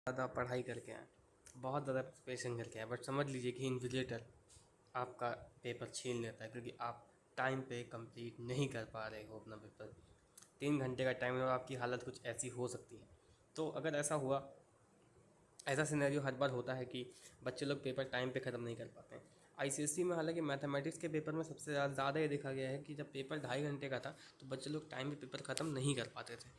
ज़्यादा पढ़ाई करके आए, बहुत ज़्यादा प्रिपरेशन करके आए, बट समझ लीजिए कि इन्विजिलेटर आपका पेपर छीन लेता है क्योंकि आप टाइम पे कंप्लीट नहीं कर पा रहे हो अपना पेपर। 3 घंटे का टाइम है और आपकी हालत कुछ ऐसी हो सकती है। तो अगर ऐसा हुआ, ऐसा सिनेरियो हर बार होता है कि बच्चे लोग पेपर टाइम पे ख़त्म नहीं कर पाते हैं। आईसीएसई में हालांकि मैथमेटिक्स के पेपर में सबसे ज़्यादा ये देखा गया है कि जब पेपर 2.5 घंटे का था तो बच्चे लोग टाइम पे पेपर ख़त्म नहीं कर पाते थे।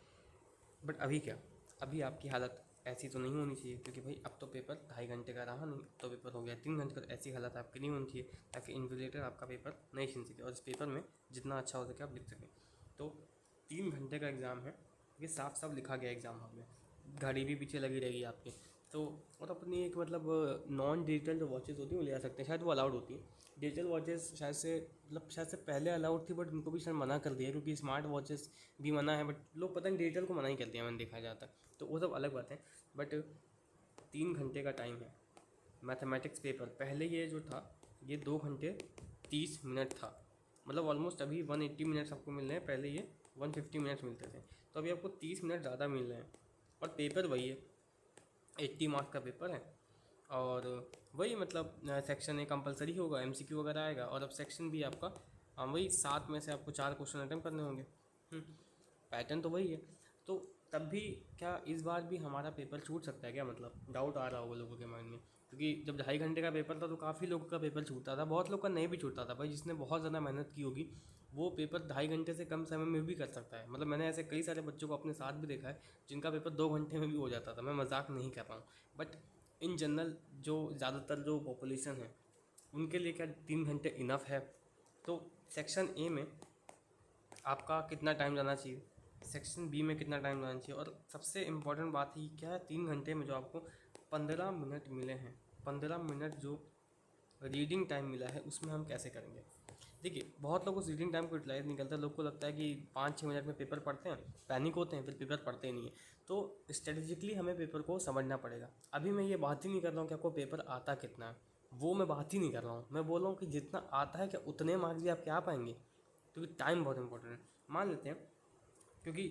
बट अभी क्या, अभी आपकी हालत ऐसी तो नहीं होनी चाहिए क्योंकि भाई अब तो पेपर 2.5 घंटे का रहा नहीं, अब तो पेपर हो गया 3 घंटे का। ऐसी हालत आपकी नहीं होनी चाहिए ताकि इन्विजिलेटर आपका पेपर नहीं छीन सके और इस पेपर में जितना अच्छा हो सके आप लिख सकें। तो 3 घंटे का एग्ज़ाम है, ये साफ साफ लिखा गया एग्ज़ाम हॉल में, घड़ी भी पीछे लगी रहेगी आपकी। तो और अपनी एक मतलब नॉन डिजिटल जो वॉचेज़ होती हैं वो ले आ सकते हैं, शायद वो अलाउड होती हैं। डिजिटल वॉचेस शायद से पहले अलाउड थी, बट उनको भी शायद मना कर दिया क्योंकि स्मार्ट वॉचेस भी मना है, बट लोग पता नहीं डिजिटल को मना ही कर दिया मैंने देखा जाता। तो वो सब अलग बात है। बट 3 घंटे का टाइम है। मैथमेटिक्स पेपर पहले ये जो था ये 2 घंटे 30 मिनट था, मतलब ऑलमोस्ट अभी 180 मिनट्स आपको मिल रहे हैं, पहले ये 150 मिनट्स मिलते थे। तो अभी आपको 30 मिनट ज़्यादा मिल रहे हैं और पेपर वही है, 80 मार्क्स का पेपर है। और वही मतलब सेक्शन ए कंपलसरी होगा, एमसीक्यू वगैरह आएगा, और अब सेक्शन बी आपका वही 7 में से आपको 4 क्वेश्चन अटेम्प्ट करने होंगे। पैटर्न तो वही है। तो तब भी क्या इस बार भी हमारा पेपर छूट सकता है क्या, मतलब डाउट आ रहा होगा लोगों के माइंड में, क्योंकि जब 2.5 घंटे का पेपर था तो काफ़ी लोगों का पेपर छूटता था, बहुत लोग का नहीं भी छूटता था। भाई जिसने बहुत ज़्यादा मेहनत की होगी वो पेपर 2.5 घंटे से कम समय में भी कर सकता है। मतलब मैंने ऐसे कई सारे बच्चों को अपने साथ भी देखा है जिनका पेपर 2 घंटे में भी हो जाता था, मैं मजाक नहीं कर रहा हूँ। बट इन जनरल जो ज़्यादातर जो पॉपुलेशन है उनके लिए क्या 3 घंटे इनफ है। तो सेक्शन ए में आपका कितना टाइम जाना चाहिए, सेक्शन बी में कितना टाइम जाना चाहिए, और सबसे इम्पॉर्टेंट बात ही क्या है, 3 घंटे में जो आपको 15 मिनट मिले हैं, 15 मिनट जो रीडिंग टाइम मिला है उसमें हम कैसे करेंगे। देखिए बहुत लोग उस रीडिंग टाइम को यूटिलाइज नहीं करते, लोग को लगता है कि 5-6 मिनट में पेपर पढ़ते हैं, पैनिक होते हैं, फिर पेपर पढ़ते ही नहीं है। तो स्ट्रेटेजिकली हमें पेपर को समझना पड़ेगा। अभी मैं ये बात ही नहीं कर रहा हूँ कि आपको पेपर आता कितना है, वो मैं बात ही नहीं कर रहा हूँ। मैं बोल रहा हूँ कि जितना आता है क्या उतने मार्क्स भी आपके आ पाएंगे, क्योंकि टाइम बहुत इंपॉर्टेंट है। मान लेते हैं क्योंकि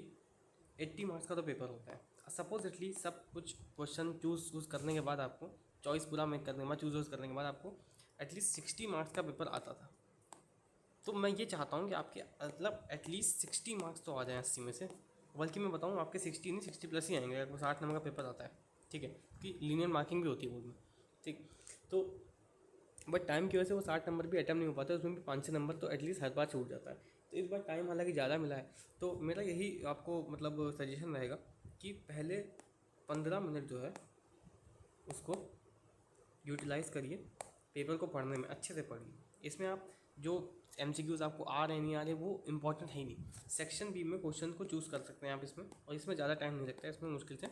80 मार्क्स का तो पेपर होता है, सपोजिटली सब कुछ क्वेश्चन चूज़ करने के बाद आपको चॉइस पूरा मेक करने के बाद चूज़ करने के बाद आपको एटलीस्ट 60 मार्क्स का पेपर आता था। तो मैं ये चाहता हूँ कि आपके मतलब एटलीस्ट 60 मार्क्स तो आ जाएँ 80 में से, बल्कि मैं बताऊँ आपके 60 नहीं 60+ ही आएंगे अगर 60 नंबर का पेपर आता है। ठीक है, क्योंकि लीनियर मार्किंग भी होती है बोर्ड में। ठीक, तो बट टाइम की वजह से वो 60 नंबर भी अटैम्प्ट नहीं हो पाता, उसमें भी 5-6 नंबर तो एटलीस्ट हर बार छूट जाता है। तो इस बार टाइम हालांकि ज़्यादा मिला है, तो मेरा यही आपको मतलब सजेशन रहेगा कि पहले 15 मिनट जो है उसको यूटिलाइज़ करिए, पेपर को पढ़ने में अच्छे से पढ़िए। इसमें आप जो एमसीक्यूज़ आपको आ रहे हैं नहीं आ रहे वो इंपॉर्टेंट है ही नहीं। सेक्शन बी में क्वेश्चन को चूज़ कर सकते हैं आप इसमें, और इसमें ज़्यादा टाइम नहीं लगता है, इसमें मुश्किल से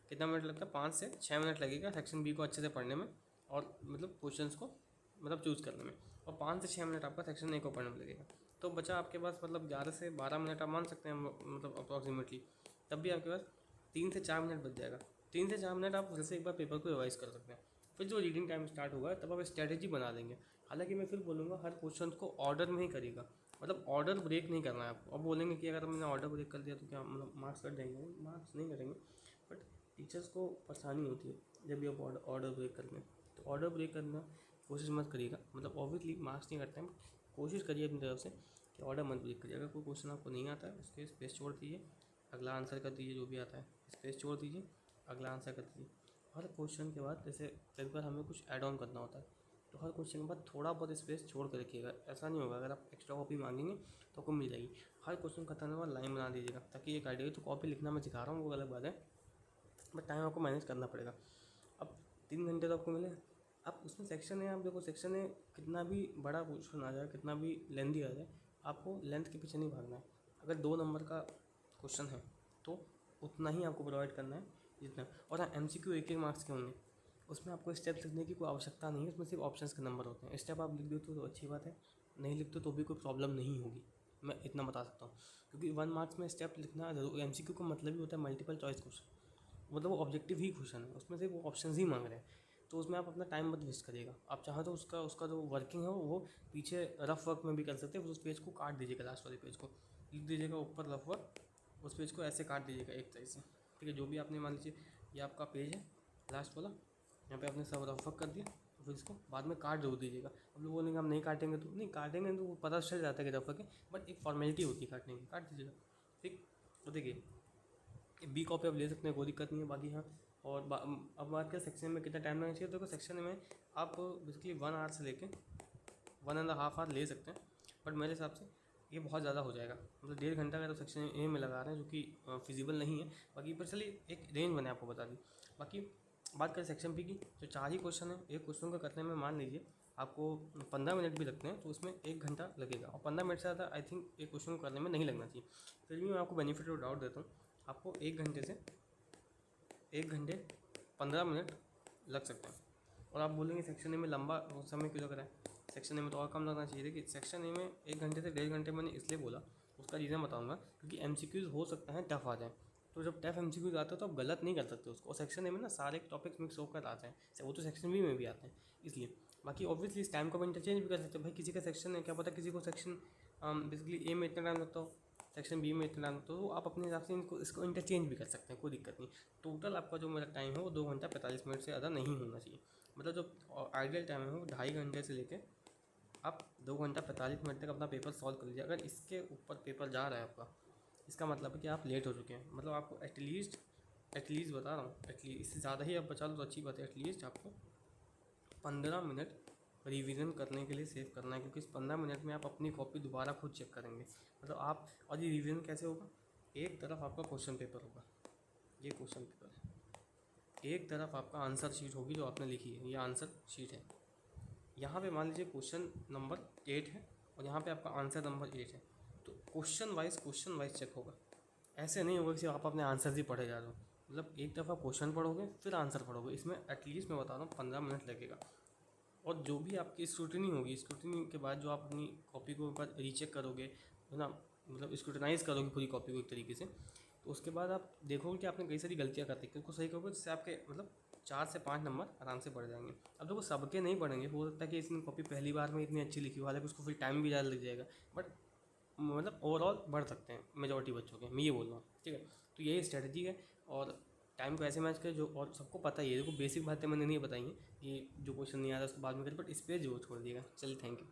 कितना मिनट लगता है, 5 से 6 मिनट लगेगा सेक्शन बी को अच्छे से पढ़ने में, और मतलब क्वेश्चंस को मतलब चूज़ करने में, और 5 से 6 मिनट आपका सेक्शन ए को पढ़ने में लगेगा। तो बचा आपके पास मतलब 11 से 12 मिनट आप मान सकते हैं मतलब अप्रॉक्सीमेटली। तब भी आपके पास 3 से 4 मिनट बच जाएगा। 3 से 4 मिनट आप फिर से एक बार पेपर को रिवाइज कर सकते हैं। फिर जो रीडिंग टाइम स्टार्ट होगा तब आप स्ट्रैटेजी बना देंगे। हालांकि मैं फिर बोलूँगा हर क्वेश्चन को ऑर्डर में ही करिएगा, मतलब ऑर्डर ब्रेक नहीं करना है आपको। अब बोलेंगे कि अगर मैंने ऑर्डर ब्रेक कर दिया तो क्या मतलब मार्क्स कट जाएंगे, मार्क्स नहीं कटेंगे, बट टीचर्स को परेशानी होती है जब भी आप ऑर्डर ब्रेक करते हैं। तो ऑर्डर ब्रेक करना कोशिश मत करिएगा, मतलब ऑब्वियसली मार्क्स नहीं करते हैं, कोशिश करिए अपनी तरफ से कि ऑर्डर मत ब्रेक करिए। अगर कोई क्वेश्चन आपको नहीं आता है उसके स्पेस छोड़ दीजिए, अगला आंसर कर दीजिए, जो भी आता है स्पेस छोड़ दीजिए, अगला आंसर कर दीजिए। हर क्वेश्चन के बाद जैसे कई बार हमें कुछ ऐड ऑन करना होता है, तो हर क्वेश्चन के बाद थोड़ा बहुत स्पेस छोड़ कर रखिएगा। ऐसा नहीं होगा अगर आप एक्स्ट्रा कॉपी मांगेंगे तो आपको मिल जाएगी। हर क्वेश्चन खत्म होने के बाद लाइन बना दीजिएगा, ताकि एक आइडिया। तो कॉपी लिखना मैं सिखा रहा हूँ वो अलग बात है, बट टाइम आपको मैनेज करना पड़ेगा। अब 3 घंटे तो आपको मिले, अब उसमें सेक्शन है, आप देखो सेक्शन है कितना भी बड़ा क्वेश्चन आ जाए, कितना भी लेंदी आ जाए, आपको लेंथ के पीछे नहीं भागना है। अगर 2 नंबर का क्वेश्चन है तो उतना ही आपको प्रोवाइड करना है जितना। और हाँ, एमसीक्यू एक एक मार्क्स के होंगे, उसमें आपको स्टेप लिखने की कोई आवश्यकता नहीं है, उसमें सिर्फ ऑप्शंस के नंबर होते हैं। स्टेप आप लिख देते हो तो अच्छी बात है, नहीं लिखते तो भी कोई प्रॉब्लम नहीं होगी, मैं इतना बता सकता हूँ। क्योंकि 1 मार्क्स में स्टेप लिखना जरूर, एमसीक्यू का मतलब ही होता है मल्टीपल चॉइस क्वेश्चन, मतलब वो ऑब्जेक्टिव ही क्वेश्चन है, उसमें से वो ऑप्शन ही मांग रहे हैं। तो उसमें आप अपना टाइम मत वेस्ट करिएगा। आप चाहो तो उसका उसका जो वर्किंग है वो पीछे रफ वर्क में भी कर सकते हैं। उस पेज को काट दीजिएगा, लास्ट वाले पेज को लिख दीजिएगा ऊपर रफ वर्क, उस पेज को ऐसे काट दीजिएगा एक तरह से। ठीक है, जो भी आपने मान लीजिए ये आपका पेज है लास्ट वाला, यहाँ पे आपने सब रफ कर दिया, तो फिर इसको बाद में काट जरूर दीजिएगा। अब लोग बोलेंगे हम नहीं काटेंगे, तो नहीं काटेंगे तो वो पता चल जाता है कि रफ के, बट एक फॉर्मेलिटी होती है काटने की, काट दीजिएगा। ठीक, तो देखिए बी कॉपी आप ले सकते हैं, कोई दिक्कत नहीं है। बाकी हाँ, और अब बात करें सेक्शन में कितना टाइम लगना चाहिए, तो देखो सेक्शन में आप बेसिकली 1 आवर से लेके 1.5 आवर ले सकते हैं, बट मेरे हिसाब से ये बहुत ज़्यादा हो जाएगा। मतलब 1.5 घंटा का तो सेक्शन ए में लगा रहे हैं, जो कि फिजिबल नहीं है। बाकी पर चलिए एक रेंज मैंने आपको बता दी। बाकी बात करें सेक्शन बी की, तो 4 ही क्वेश्चन है। एक क्वेश्चन को करने में मान लीजिए आपको 15 मिनट भी लगते हैं, तो उसमें 1 घंटा लगेगा, और 15 मिनट से ज़्यादा आई थिंक एक क्वेश्चन को करने में नहीं लगना चाहिए। फिर भी मैं आपको बेनिफिट ऑफ डाउट देता हूँ, आपको 1 घंटे से 1 घंटे 15 मिनट लग सकते हैं। और आप बोलेंगे सेक्शन ए में लंबा समय क्यों लग रहा है, सेक्शन ए में तो और कम लगना चाहिए। देखिए सेक्शन ए में 1 घंटे से 1.5 घंटे मैंने इसलिए बोला, उसका रीज़न बताऊंगा, क्योंकि एमसीक्यूज़ हो सकता है टफ आ जाए। तो जब टफ एमसीक्यूज़ आते हैं तो आप गलत नहीं कर सकते उसको, और सेक्शन ए में ना सारे टॉपिक्स मिक्स होकर आते हैं, वो तो सेक्शन बी में भी आते हैं इसलिए। बाकी ऑब्वियसली इस टाइम को आप इंटरचेंज भी कर सकते हो, भाई किसी का सेक्शन है, क्या पता किसी को सेक्शन बेसिकली ए में इतना टाइम लगता हो, सेक्शन बी में इतना टाइम, तो आप अपने हिसाब से इसको इंटरचेंज भी कर सकते हैं, कोई दिक्कत नहीं। टोटल आपका जो मेरा टाइम है वो 2 घंटा 45 मिनट से ज़्यादा नहीं होना चाहिए। मतलब जो आइडियल टाइम है वो 2.5 घंटे से लेके आप 2 घंटा 45 मिनट तक अपना पेपर सॉल्व कर लीजिए। अगर इसके ऊपर पेपर जा रहा है आपका, इसका मतलब है कि आप लेट हो चुके हैं। मतलब आपको एटलीस्ट बता रहा हूँ, एटलीस्ट इससे ज़्यादा ही आप बचा लो तो अच्छी बात है। एटलीस्ट आपको 15 मिनट रिवीजन करने के लिए सेव करना है, क्योंकि इस 15 मिनट में आप अपनी कॉपी दोबारा खुद चेक करेंगे। मतलब आप, और ये रिवीजन कैसे होगा, एक तरफ आपका क्वेश्चन पेपर होगा, ये क्वेश्चन पेपर है, एक तरफ आपका आंसर शीट होगी जो आपने लिखी है, ये आंसर शीट है। यहाँ पे मान लीजिए क्वेश्चन नंबर 8 है और यहाँ पे आपका आंसर नंबर 8 है, तो क्वेश्चन वाइज चेक होगा। ऐसे नहीं होगा कि आप अपने आंसर ही पढ़े जा रहे हो। मतलब एक दफ़ा क्वेश्चन पढ़ोगे फिर आंसर पढ़ोगे, इसमें एटलीस्ट मैं बता रहा हूँ 15 मिनट लगेगा। और जो भी आपकी स्क्रूटनी होगी, स्क्रूटनी के बाद जो आप अपनी कॉपी को ऊपर रीचेक करोगे, है ना, मतलब स्क्रूटनाइज करोगे पूरी कॉपी को एक तरीके से, तो उसके बाद आप देखोगे कि आपने कई सारी गलतियाँ कर दी, उनको सही करोगे, जिससे आपके मतलब 4 से 5 नंबर आराम से बढ़ जाएंगे। अब देखो सबके नहीं बढ़ेंगे, हो सकता है कि इसने कॉपी पहली बार में इतनी अच्छी लिखी हो, हालांकि उसको फिर टाइम भी ज़्यादा लग जाएगा, बट मतलब ओवरऑल बढ़ सकते हैं मेजॉरिटी बच्चों के, मैं ये बोल रहा हूँ। ठीक है, तो यही स्ट्रेटजी है। और टाइम को ऐसे मैच करें जो, और सबको पता ही है, देखो बेसिक बातें मैंने नहीं बताई हैं, कि जो क्वेश्चन नहीं आ रहा उसको बाद में करें, बट इस पर जो छोड़ दिएगा। चलिए, थैंक यू।